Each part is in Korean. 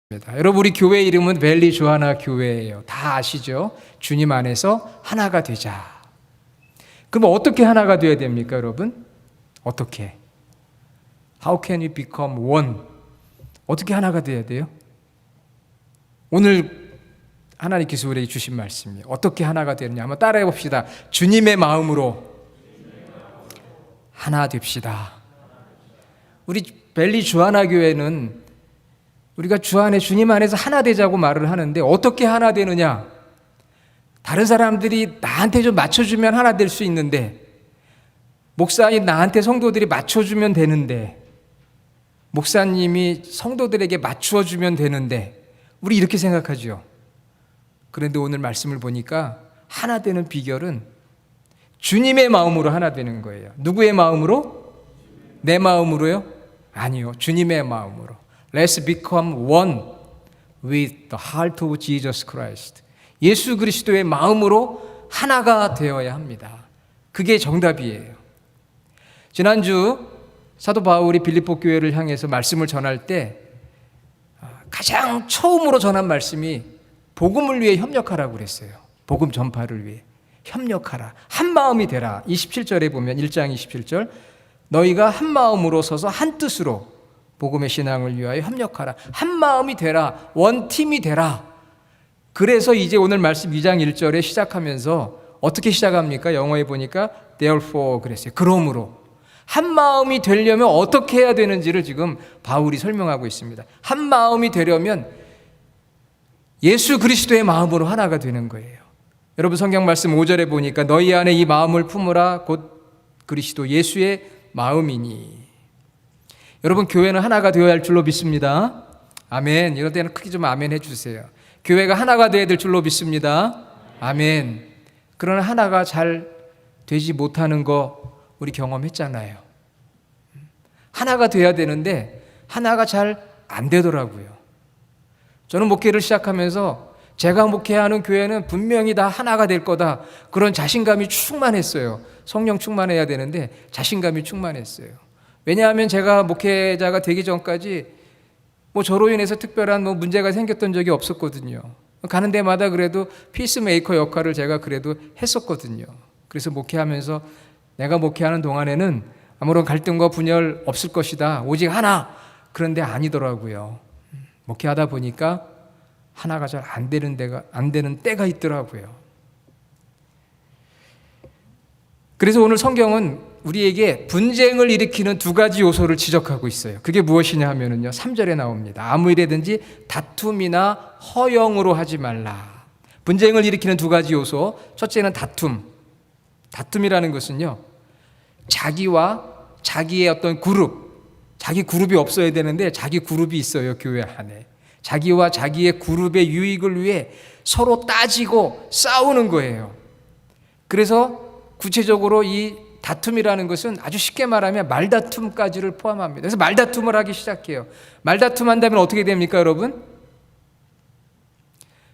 여러분, 우리 교회 이름은 밸리 주하나 교회예요. 다 아시죠? 주님 안에서 하나가 되자. 그럼 어떻게 하나가 되어야 됩니까, 여러분? 어떻게? How can we become one? 어떻게 하나가 되어야 돼요? 오늘 하나님께서 우리에게 주신 말씀이에요. 어떻게 하나가 되느냐? 한번 따라해 봅시다. 주님의 마음으로 하나 됩시다. 우리 밸리 주하나 교회는 우리가 주 안에 주님 안에서 하나 되자고 말을 하는데 어떻게 하나 되느냐? 다른 사람들이 나한테 좀 맞춰주면 하나 될 수 있는데, 목사님 나한테 성도들이 맞춰주면 되는데, 목사님이 성도들에게 맞추어주면 되는데, 우리 이렇게 생각하죠. 그런데 오늘 말씀을 보니까 하나 되는 비결은 주님의 마음으로 하나 되는 거예요. 누구의 마음으로? 내 마음으로요? 아니요, 주님의 마음으로. Let's become one with the heart of Jesus Christ. 예수 그리스도의 마음으로 하나가 되어야 합니다. 그게 정답이에요. 지난주 사도 바울이 빌립보 교회를 향해서 말씀을 전할 때 가장 처음으로 전한 말씀이 복음을 위해 협력하라고 그랬어요. 복음 전파를 위해 협력하라. 한 마음이 되라. 27절에 보면 1장 27절 너희가 한 마음으로 서서 한 뜻으로 복음의 신앙을 위하여 협력하라. 한 마음이 되라. 원팀이 되라. 그래서 이제 오늘 말씀 2장 1절에 시작하면서 어떻게 시작합니까? 영어에 보니까 therefore 그랬어요. 그러므로. 한 마음이 되려면 어떻게 해야 되는지를 지금 바울이 설명하고 있습니다. 한 마음이 되려면 예수 그리스도의 마음으로 하나가 되는 거예요. 여러분 성경 말씀 5절에 보니까 너희 안에 이 마음을 품으라 곧 그리스도 예수의 마음이니. 여러분 교회는 하나가 되어야 할 줄로 믿습니다. 아멘. 이럴 때는 크게 좀 아멘 해주세요. 교회가 하나가 되어야 될 줄로 믿습니다. 아멘. 그러나 하나가 잘 되지 못하는 거 우리 경험했잖아요. 하나가 돼야 되는데 하나가 잘 안 되더라고요. 저는 목회를 시작하면서 제가 목회하는 교회는 분명히 다 하나가 될 거다, 그런 자신감이 충만했어요. 성령 충만해야 되는데 자신감이 충만했어요. 왜냐하면 제가 목회자가 되기 전까지 저로 인해서 특별한 문제가 생겼던 적이 없었거든요. 가는 데마다 그래도 피스메이커 역할을 제가 그래도 했었거든요. 그래서 목회하면서 내가 목회하는 동안에는 아무런 갈등과 분열 없을 것이다, 오직 하나. 그런데 아니더라고요. 목회하다 보니까 하나가 잘 안 되는 때가 있더라고요. 그래서 오늘 성경은 우리에게 분쟁을 일으키는 두 가지 요소를 지적하고 있어요. 그게 무엇이냐 하면은요, 3절에 나옵니다. 아무 일에든지 다툼이나 허영으로 하지 말라. 분쟁을 일으키는 두 가지 요소. 첫째는 다툼. 다툼이라는 것은요, 자기와 자기의 어떤 그룹, 자기 그룹이 없어야 되는데 자기 그룹이 있어요, 교회 안에. 자기와 자기의 그룹의 유익을 위해 서로 따지고 싸우는 거예요. 그래서 구체적으로 이 다툼이라는 것은 아주 쉽게 말하면 말다툼까지를 포함합니다. 그래서 말다툼을 하기 시작해요. 말다툼 한다면 어떻게 됩니까, 여러분?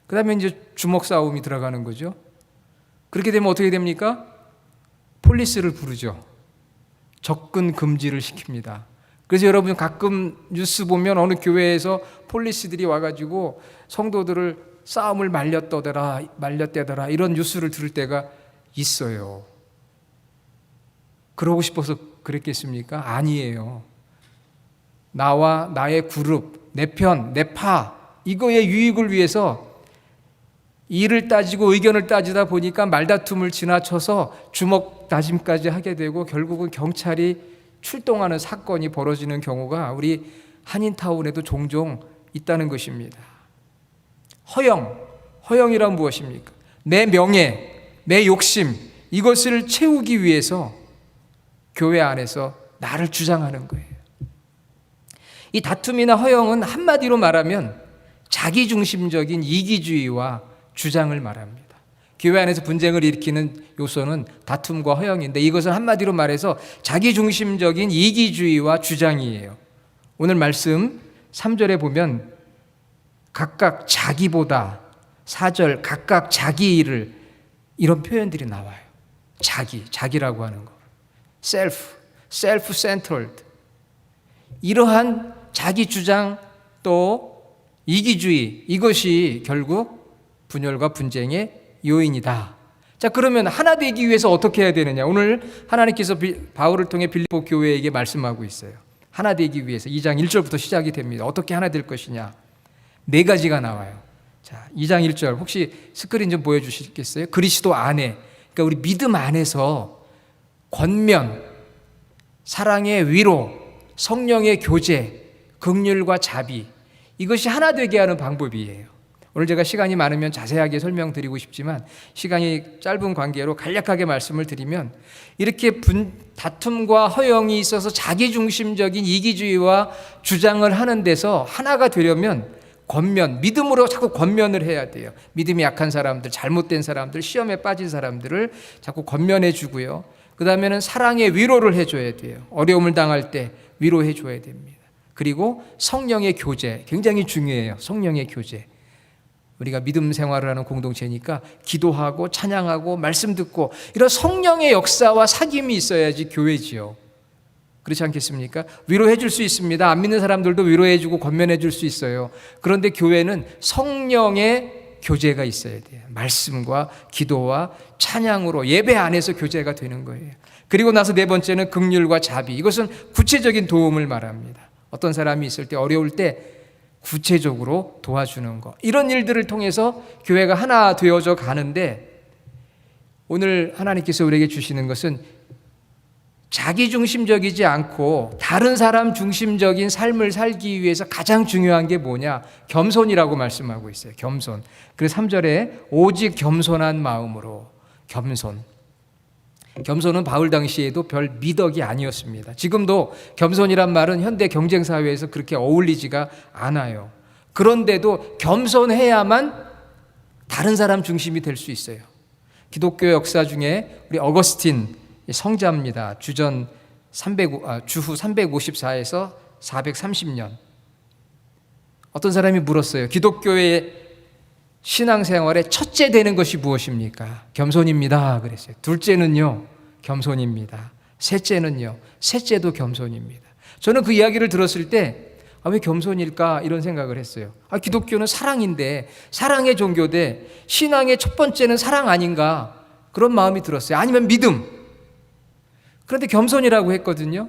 그 다음에 이제 주먹 싸움이 들어가는 거죠. 그렇게 되면 어떻게 됩니까? 폴리스를 부르죠. 접근 금지를 시킵니다. 그래서 여러분 가끔 뉴스 보면 어느 교회에서 폴리스들이 와가지고 성도들을 싸움을 말렸대더라 이런 뉴스를 들을 때가 있어요. 그러고 싶어서 그랬겠습니까? 아니에요. 나와 나의 그룹, 내 편, 내 파, 이거의 유익을 위해서 이를 따지고 의견을 따지다 보니까 말다툼을 지나쳐서 주먹 다짐까지 하게 되고 결국은 경찰이 출동하는 사건이 벌어지는 경우가 우리 한인타운에도 종종 있다는 것입니다. 허영이란 무엇입니까? 내 명예, 내 욕심, 이것을 채우기 위해서 교회 안에서 나를 주장하는 거예요. 이 다툼이나 허영은 한마디로 말하면 자기중심적인 이기주의와 주장을 말합니다. 교회 안에서 분쟁을 일으키는 요소는 다툼과 허영인데 이것은 한마디로 말해서 자기중심적인 이기주의와 주장이에요. 오늘 말씀 3절에 보면 각각 자기보다, 4절 각각 자기 일을, 이런 표현들이 나와요. 자기라고 하는 거. self-centered. 이러한 자기 주장 또 이기주의, 이것이 결국 분열과 분쟁의 요인이다. 자, 그러면 하나 되기 위해서 어떻게 해야 되느냐? 오늘 하나님께서 바울을 통해 빌립보 교회에게 말씀하고 있어요. 하나 되기 위해서 2장 1절부터 시작이 됩니다. 어떻게 하나 될 것이냐? 4가지가 나와요. 자, 2장 1절 혹시 스크린 좀 보여주시겠어요? 그리스도 안에, 그러니까 우리 믿음 안에서 권면, 사랑의 위로, 성령의 교제, 긍휼과 자비, 이것이 하나 되게 하는 방법이에요. 오늘 제가 시간이 많으면 자세하게 설명드리고 싶지만 시간이 짧은 관계로 간략하게 말씀을 드리면, 이렇게 다툼과 허영이 있어서 자기중심적인 이기주의와 주장을 하는 데서 하나가 되려면 권면, 믿음으로 자꾸 권면을 해야 돼요. 믿음이 약한 사람들, 잘못된 사람들, 시험에 빠진 사람들을 자꾸 권면해 주고요. 그 다음에는 사랑의 위로를 해줘야 돼요. 어려움을 당할 때 위로해 줘야 됩니다. 그리고 성령의 교제, 굉장히 중요해요. 성령의 교제. 우리가 믿음 생활을 하는 공동체니까 기도하고 찬양하고 말씀 듣고 이런 성령의 역사와 사귐이 있어야지 교회지요. 그렇지 않겠습니까? 위로해 줄 수 있습니다. 안 믿는 사람들도 위로해 주고 권면해 줄 수 있어요. 그런데 교회는 성령의 교제가 있어야 돼요. 말씀과 기도와 찬양으로 예배 안에서 교제가 되는 거예요. 그리고 나서 4번째는 긍휼과 자비. 이것은 구체적인 도움을 말합니다. 어떤 사람이 있을 때, 어려울 때 구체적으로 도와주는 것, 이런 일들을 통해서 교회가 하나 되어져 가는데, 오늘 하나님께서 우리에게 주시는 것은 자기중심적이지 않고 다른 사람 중심적인 삶을 살기 위해서 가장 중요한 게 뭐냐? 겸손이라고 말씀하고 있어요. 겸손. 그래서 3절에 오직 겸손한 마음으로. 겸손은 바울 당시에도 별 미덕이 아니었습니다. 지금도 겸손이란 말은 현대 경쟁사회에서 그렇게 어울리지가 않아요. 그런데도 겸손해야만 다른 사람 중심이 될 수 있어요. 기독교 역사 중에 우리 어거스틴 성자입니다. 주후 354에서 430년. 어떤 사람이 물었어요. 기독교의 신앙생활의 첫째 되는 것이 무엇입니까? 겸손입니다. 그랬어요. 둘째는요, 겸손입니다. 셋째는요, 셋째도 겸손입니다. 저는 그 이야기를 들었을 때 왜 겸손일까 이런 생각을 했어요. 기독교는 사랑인데, 사랑의 종교대 신앙의 첫 번째는 사랑 아닌가, 그런 마음이 들었어요. 아니면 믿음. 그런데 겸손이라고 했거든요.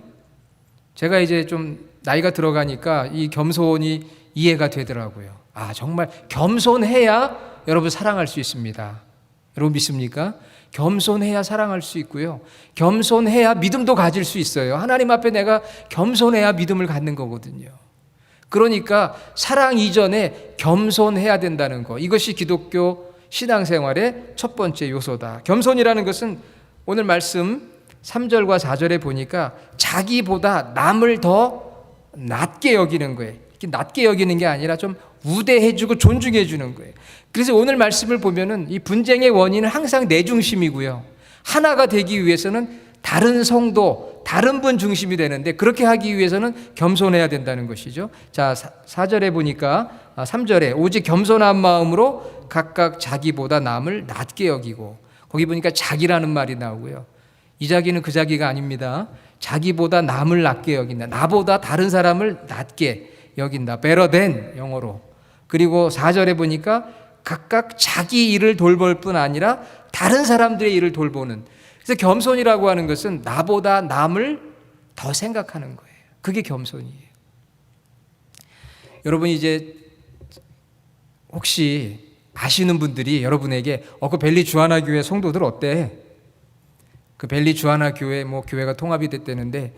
제가 이제 좀 나이가 들어가니까 이 겸손이 이해가 되더라고요. 정말 겸손해야 여러분 사랑할 수 있습니다. 여러분 믿습니까? 겸손해야 사랑할 수 있고요. 겸손해야 믿음도 가질 수 있어요. 하나님 앞에 내가 겸손해야 믿음을 갖는 거거든요. 그러니까 사랑 이전에 겸손해야 된다는 거, 이것이 기독교 신앙생활의 첫 번째 요소다. 겸손이라는 것은 오늘 말씀 3절과 4절에 보니까 자기보다 남을 더 낮게 여기는 거예요. 이렇게 낮게 여기는 게 아니라 좀 우대해주고 존중해주는 거예요. 그래서 오늘 말씀을 보면은 이 분쟁의 원인은 항상 내 중심이고요. 하나가 되기 위해서는 다른 성도, 다른 분 중심이 되는데, 그렇게 하기 위해서는 겸손해야 된다는 것이죠. 자, 4절에 보니까 3절에 오직 겸손한 마음으로 각각 자기보다 남을 낮게 여기고, 거기 보니까 자기라는 말이 나오고요. 이 자기는 그 자기가 아닙니다. 자기보다 남을 낮게 여긴다. 나보다 다른 사람을 낮게 여긴다. better than, 영어로. 그리고 4절에 보니까 각각 자기 일을 돌볼 뿐 아니라 다른 사람들의 일을 돌보는. 그래서 겸손이라고 하는 것은 나보다 남을 더 생각하는 거예요. 그게 겸손이에요. 여러분 이제 혹시 아시는 분들이 여러분에게 그 벨리 주하나 교회 성도들 어때? 그 벨리 주하나 교회 교회가 통합이 됐다는데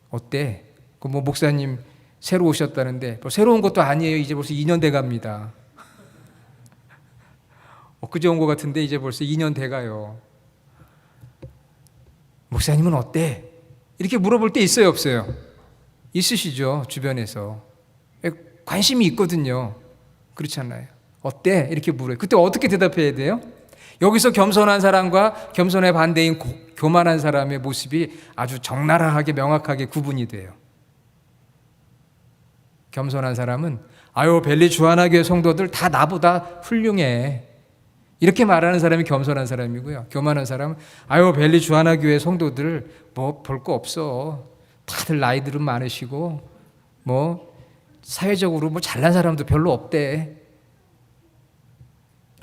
어때? 그 목사님 새로 오셨다는데, 새로운 것도 아니에요. 이제 벌써 2년 돼 갑니다. 엊그제 온 것 같은데 이제 벌써 2년 돼 가요. 목사님은 어때? 이렇게 물어볼 때 있어요, 없어요? 있으시죠, 주변에서. 관심이 있거든요. 그렇지 않나요? 어때? 이렇게 물어요. 그때 어떻게 대답해야 돼요? 여기서 겸손한 사람과 겸손의 반대인 교만한 사람의 모습이 아주 적나라하게 명확하게 구분이 돼요. 겸손한 사람은 벨리 주하나 교회 성도들 다 나보다 훌륭해, 이렇게 말하는 사람이 겸손한 사람이고요. 교만한 사람은 벨리 주하나 교회 성도들 볼 거 없어, 다들 나이들은 많으시고 사회적으로 뭐 잘난 사람도 별로 없대.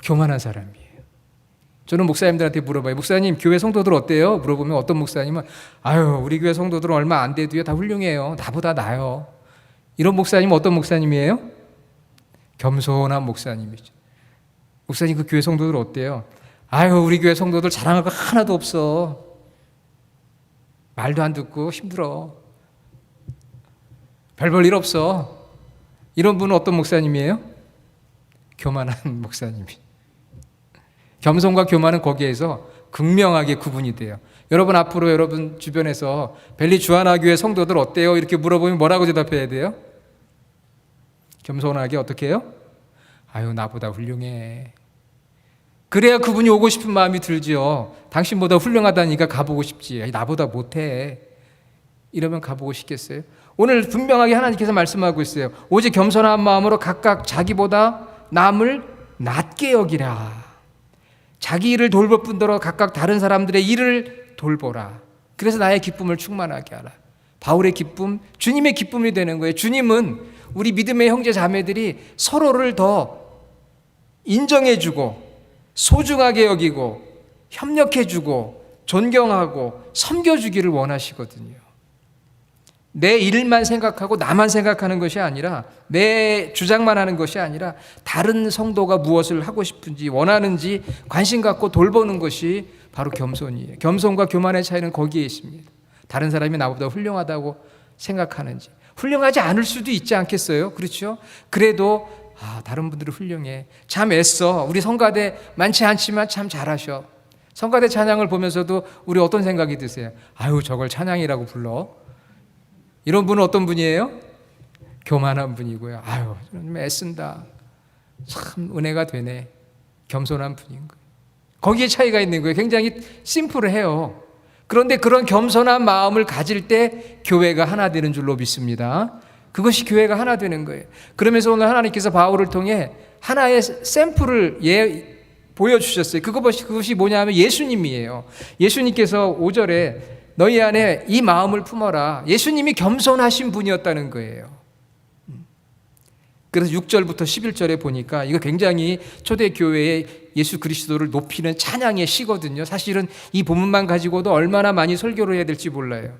교만한 사람이에요. 저는 목사님들한테 물어봐요. 목사님, 교회 성도들 어때요? 물어보면 어떤 목사님은 아유, 우리 교회 성도들은 얼마 안 돼도요, 다 훌륭해요. 나보다 나아요. 이런 목사님은 어떤 목사님이에요? 겸손한 목사님이죠. 목사님, 그 교회 성도들 어때요? 아유, 우리 교회 성도들 자랑할 거 하나도 없어. 말도 안 듣고 힘들어. 별 볼 일 없어. 이런 분은 어떤 목사님이에요? 교만한 목사님이. 겸손과 교만은 거기에서 극명하게 구분이 돼요. 여러분, 앞으로 여러분 주변에서 벨리 주하나교회 성도들 어때요? 이렇게 물어보면 뭐라고 대답해야 돼요? 겸손하게 어떻게 해요? 아유, 나보다 훌륭해. 그래야 그분이 오고 싶은 마음이 들지요. 당신보다 훌륭하다니까 가보고 싶지. 나보다 못해. 이러면 가보고 싶겠어요? 오늘 분명하게 하나님께서 말씀하고 있어요. 오직 겸손한 마음으로 각각 자기보다 남을 낮게 여기라. 자기 일을 돌볼 뿐더러 각각 다른 사람들의 일을 돌보라. 그래서 나의 기쁨을 충만하게 하라. 바울의 기쁨, 주님의 기쁨이 되는 거예요. 주님은 우리 믿음의 형제 자매들이 서로를 더 인정해주고 소중하게 여기고 협력해주고 존경하고 섬겨주기를 원하시거든요. 내 일만 생각하고 나만 생각하는 것이 아니라, 내 주장만 하는 것이 아니라 다른 성도가 무엇을 하고 싶은지 원하는지 관심 갖고 돌보는 것이 바로 겸손이에요. 겸손과 교만의 차이는 거기에 있습니다. 다른 사람이 나보다 훌륭하다고 생각하는지, 훌륭하지 않을 수도 있지 않겠어요? 그렇죠? 그래도 다른 분들은 훌륭해. 참 애써. 우리 성가대 많지 않지만 참 잘하셔. 성가대 찬양을 보면서도 우리 어떤 생각이 드세요? 아유, 저걸 찬양이라고 불러. 이런 분은 어떤 분이에요? 교만한 분이고요. 아유, 좀 애쓴다. 참 은혜가 되네. 겸손한 분인 거예요. 거기에 차이가 있는 거예요. 굉장히 심플해요. 그런데 그런 겸손한 마음을 가질 때 교회가 하나 되는 줄로 믿습니다. 그것이 교회가 하나 되는 거예요. 그러면서 오늘 하나님께서 바울을 통해 하나의 샘플을 보여주셨어요. 그것이 뭐냐면 예수님이에요. 예수님께서 5절에 너희 안에 이 마음을 품어라. 예수님이 겸손하신 분이었다는 거예요. 그래서 6절부터 11절에 보니까 이거 굉장히 초대교회의 예수 그리스도를 높이는 찬양의 시거든요. 사실은 이 본문만 가지고도 얼마나 많이 설교를 해야 될지 몰라요.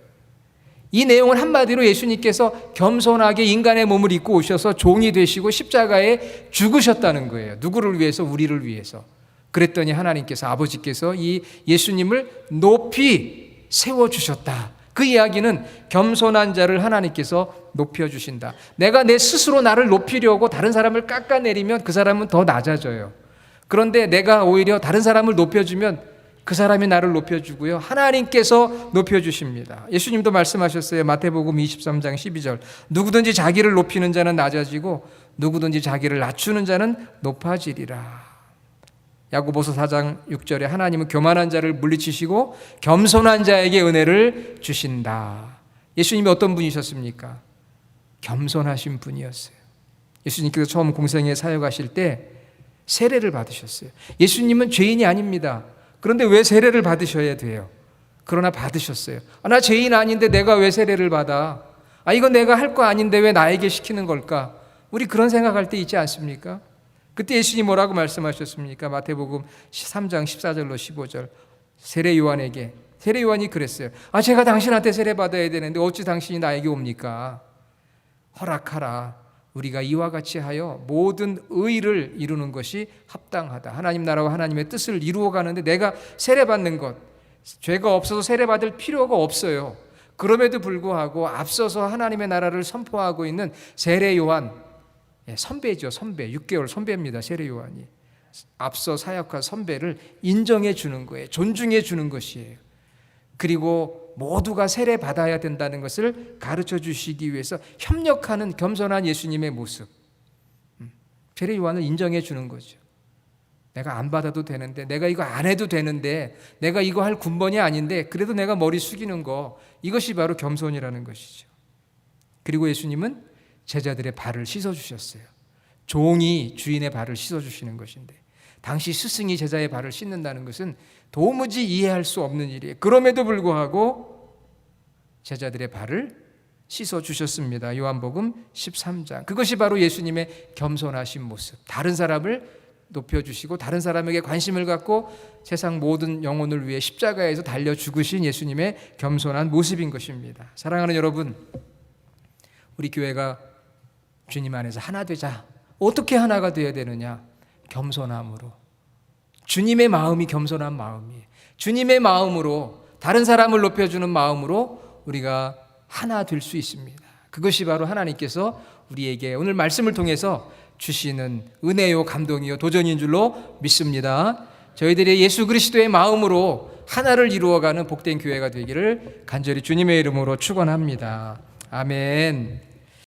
이 내용은 한마디로 예수님께서 겸손하게 인간의 몸을 입고 오셔서 종이 되시고 십자가에 죽으셨다는 거예요. 누구를 위해서? 우리를 위해서. 그랬더니 하나님께서, 아버지께서 이 예수님을 높이 세워주셨다. 그 이야기는 겸손한 자를 하나님께서 높여주신다. 내가 내 스스로 나를 높이려고 다른 사람을 깎아내리면 그 사람은 더 낮아져요. 그런데 내가 오히려 다른 사람을 높여주면 그 사람이 나를 높여주고요, 하나님께서 높여주십니다. 예수님도 말씀하셨어요. 마태복음 23장 12절. 누구든지 자기를 높이는 자는 낮아지고 누구든지 자기를 낮추는 자는 높아지리라. 야고보서 4장 6절에 하나님은 교만한 자를 물리치시고 겸손한 자에게 은혜를 주신다. 예수님이 어떤 분이셨습니까? 겸손하신 분이었어요. 예수님께서 처음 공생에 사역하실 때 세례를 받으셨어요. 예수님은 죄인이 아닙니다. 그런데 왜 세례를 받으셔야 돼요? 그러나 받으셨어요. 나 죄인 아닌데 내가 왜 세례를 받아? 이건 내가 할 거 아닌데 왜 나에게 시키는 걸까? 우리 그런 생각할 때 있지 않습니까? 그때 예수님이 뭐라고 말씀하셨습니까? 마태복음 3장 14절로 15절. 세례 요한이 그랬어요. 제가 당신한테 세례 받아야 되는데 어찌 당신이 나에게 옵니까? 허락하라. 우리가 이와 같이 하여 모든 의를 이루는 것이 합당하다. 하나님 나라와 하나님의 뜻을 이루어 가는데 내가 세례 받는 것, 죄가 없어서 세례 받을 필요가 없어요. 그럼에도 불구하고 앞서서 하나님의 나라를 선포하고 있는 세례 요한, 선배죠. 선배. 6개월 선배입니다. 세례 요한이. 앞서 사역한 선배를 인정해 주는 거예요. 존중해 주는 것이에요. 그리고 모두가 세례 받아야 된다는 것을 가르쳐 주시기 위해서 협력하는 겸손한 예수님의 모습. 세례 요한을 인정해 주는 거죠. 내가 안 받아도 되는데, 내가 이거 안 해도 되는데, 내가 이거 할 군번이 아닌데 그래도 내가 머리 숙이는 거, 이것이 바로 겸손이라는 것이죠. 그리고 예수님은 제자들의 발을 씻어주셨어요. 종이 주인의 발을 씻어주시는 것인데, 당시 스승이 제자의 발을 씻는다는 것은 도무지 이해할 수 없는 일이에요. 그럼에도 불구하고 제자들의 발을 씻어 주셨습니다. 요한복음 13장. 그것이 바로 예수님의 겸손하신 모습. 다른 사람을 높여주시고 다른 사람에게 관심을 갖고 세상 모든 영혼을 위해 십자가에서 달려 죽으신 예수님의 겸손한 모습인 것입니다. 사랑하는 여러분, 우리 교회가 주님 안에서 하나 되자. 어떻게 하나가 되어야 되느냐? 겸손함으로. 주님의 마음이 겸손한 마음이에요. 주님의 마음으로, 다른 사람을 높여주는 마음으로 우리가 하나 될 수 있습니다. 그것이 바로 하나님께서 우리에게 오늘 말씀을 통해서 주시는 은혜요, 감동이요, 도전인 줄로 믿습니다. 저희들이 예수 그리스도의 마음으로 하나를 이루어가는 복된 교회가 되기를 간절히 주님의 이름으로 축원합니다. 아멘.